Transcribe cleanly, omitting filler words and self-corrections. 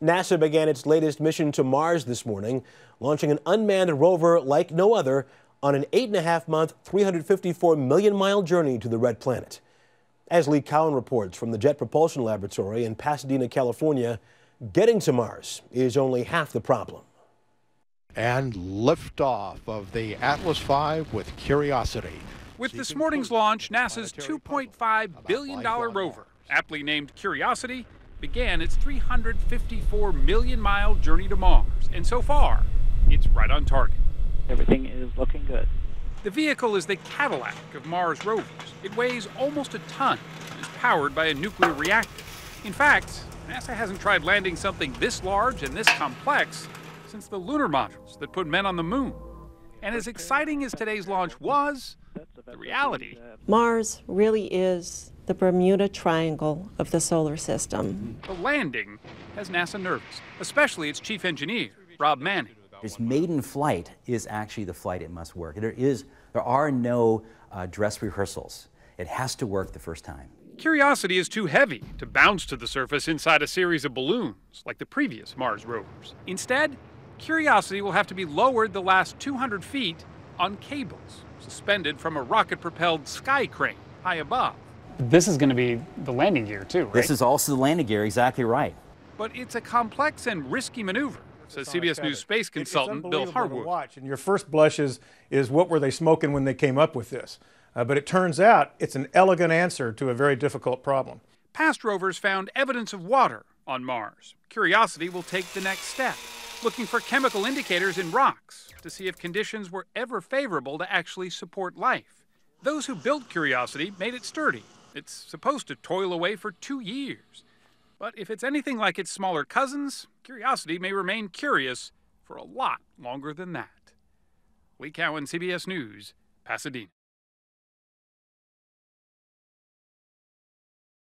NASA began its latest mission to Mars this morning, launching an unmanned rover like no other on an 8.5-month, 354 million mile journey to the red planet. As Lee Cowan reports from the Jet Propulsion Laboratory in Pasadena, California, getting to Mars is only half the problem. And liftoff of the Atlas V with Curiosity. With this morning's launch, NASA's $2.5 billion rover, aptly named Curiosity, began its 354 million mile journey to Mars. And so far, it's right on target. Everything is looking good. The vehicle is the Cadillac of Mars rovers. It weighs almost a ton and is powered by a nuclear reactor. In fact, NASA hasn't tried landing something this large and this complex since the lunar modules that put men on the moon. And as exciting as today's launch was, the reality. Mars really is the Bermuda Triangle of the solar system. The landing has NASA nervous, especially its chief engineer, Rob Manning. Its maiden flight is actually the flight it must work. There are no dress rehearsals. It has to work the first time. Curiosity is too heavy to bounce to the surface inside a series of balloons like the previous Mars rovers. Instead, Curiosity will have to be lowered the last 200 feet on cables, suspended from a rocket-propelled sky crane high above. This is going to be the landing gear, too, right? This is also the landing gear, exactly right. But it's a complex and risky maneuver, says CBS News space consultant Bill Harwood. To watch, and your first blush is what were they smoking when they came up with this? But it turns out it's an elegant answer to a very difficult problem. Past rovers found evidence of water on Mars. Curiosity will take the next step, looking for chemical indicators in rocks to see if conditions were ever favorable to actually support life. Those who built Curiosity made it sturdy. It's supposed to toil away for 2 years. But if it's anything like its smaller cousins, Curiosity may remain curious for a lot longer than that. Lee Cowan, CBS News, Pasadena.